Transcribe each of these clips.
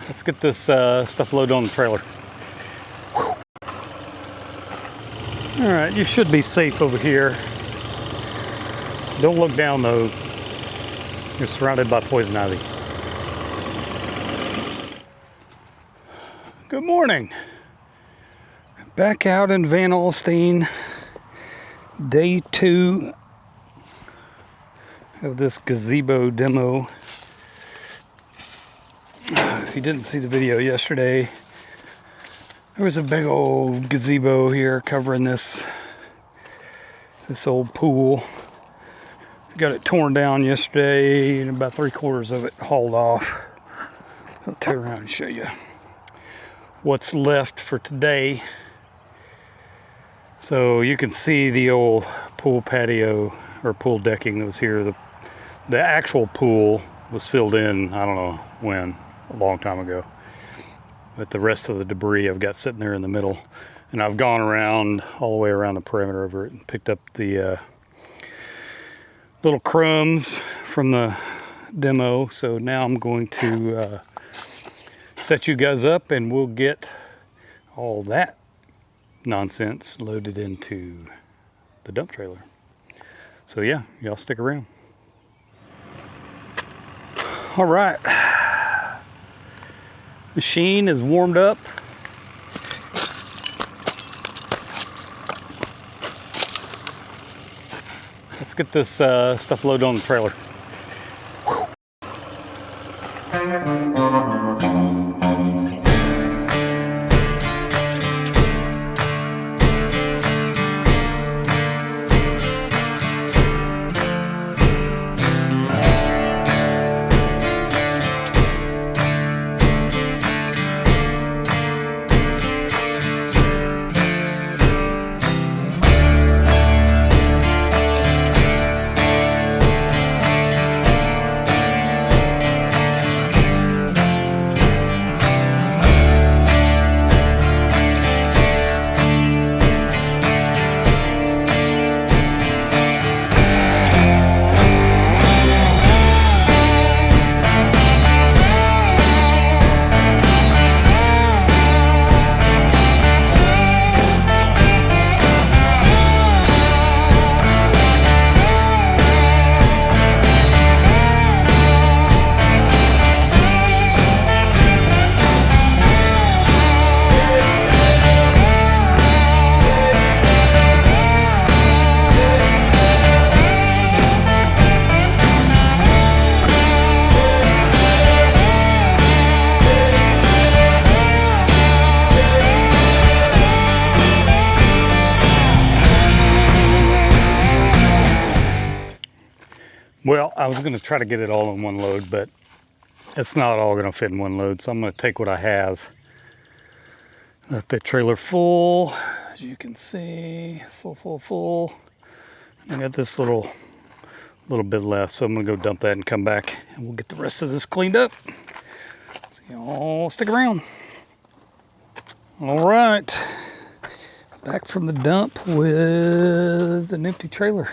Let's get this stuff loaded on the trailer. Alright, you should be safe over here. Don't look down though. You're surrounded by poison ivy. Good morning. Back out in Van Alstyne. Day 2 of this gazebo demo. If you didn't see the video yesterday, there was a big old gazebo here covering this old pool. Got it torn down yesterday and about 3/4 of it hauled off. I'll turn around and show you what's left for today. So you can see the old pool patio or pool decking that was here. The actual pool was filled in, I don't know when, a long time ago. But the rest of the debris I've got sitting there in the middle. And I've gone around, all the way around the perimeter of it and picked up the little crumbs from the demo. So now I'm going to set you guys up and we'll get all that nonsense loaded into the dump trailer. So yeah, y'all stick around. All right. Machine is warmed up. Let's get this stuff loaded on the trailer. Well, I was going to try to get it all in one load, but it's not all going to fit in one load. So I'm going to take what I have. Left the trailer full, as you can see, full. I got this little bit left, so I'm going to go dump that and come back, and we'll get the rest of this cleaned up. So y'all stick around. All right, back from the dump with an empty trailer.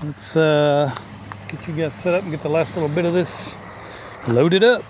Let's get you guys set up and get the last little bit of this loaded up.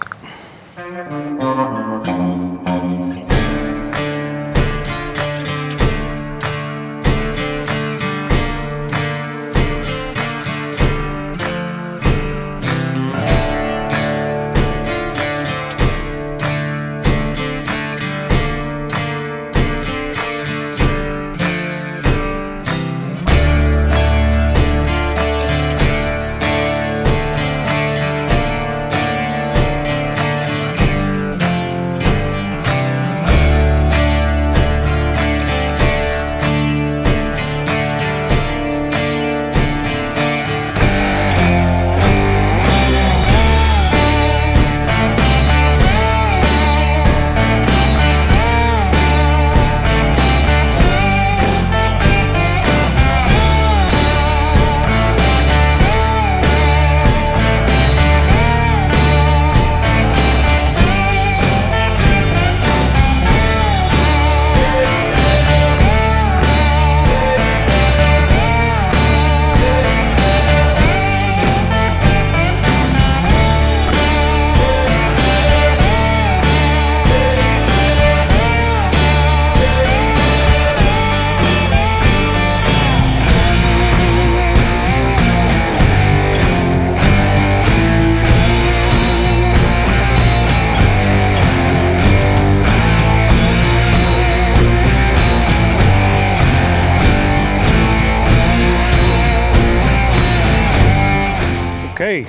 Okay,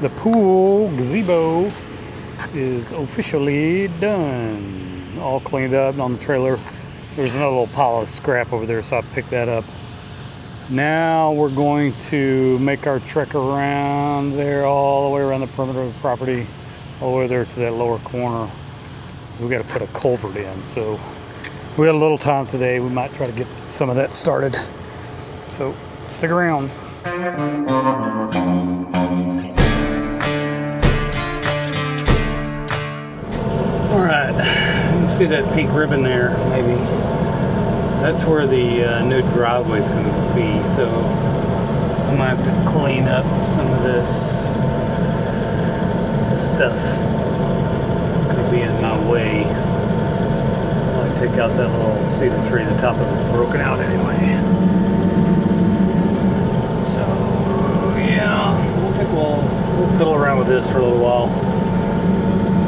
the pool gazebo is officially done. All cleaned up on the trailer. There's another little pile of scrap over there, so I picked that up. Now we're going to make our trek around there, all the way around the perimeter of the property, all the way there to that lower corner. So we got to put a culvert in. So we got a little time today. We might try to get some of that started. So stick around. All right, you see that pink ribbon there, maybe? That's where the new driveway is going to be. So I'm going to have to clean up some of this stuff that's going to be in my way. I'll take out that little cedar tree. The top of it's broken out anyway. So yeah, I think we'll fiddle around with this for a little while.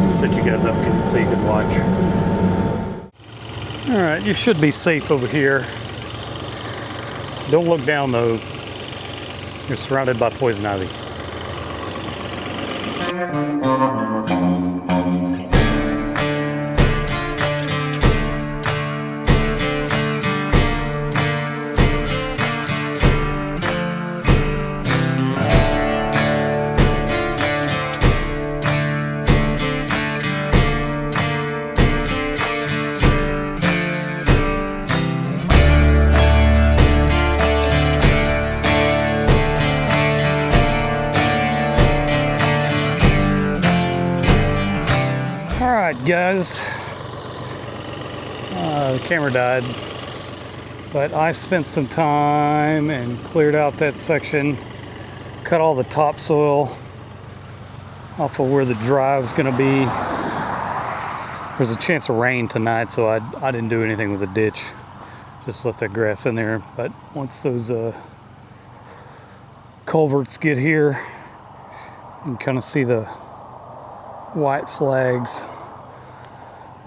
Set you guys up so you can watch. All right, you should be safe over here. Don't look down though. You're surrounded by poison ivy. Alright guys, the camera died, but I spent some time and cleared out that section, cut all the topsoil off of where the drive's going to be. There's a chance of rain tonight, so I didn't do anything with the ditch, just left that grass in there. But once those culverts get here, you can kind of see the white flags.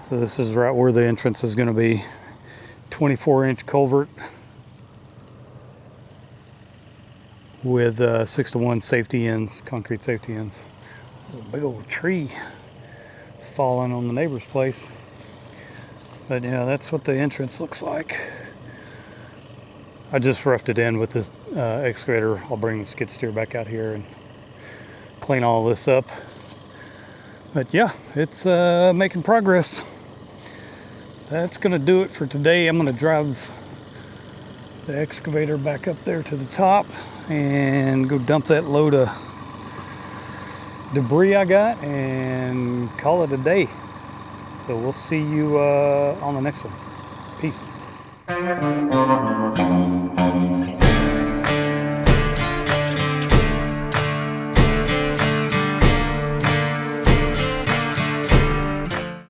So this is right where the entrance is going to be. 24-inch culvert with 6-to-1 safety ends, concrete safety ends. A big old tree falling on the neighbor's place. But yeah, that's what the entrance looks like. I just roughed it in with this excavator. I'll bring the skid steer back out here and clean all this up. But yeah, it's making progress. That's gonna do it for today. I'm gonna drive the excavator back up there to the top and go dump that load of debris I got and call it a day. So we'll see you on the next one. Peace.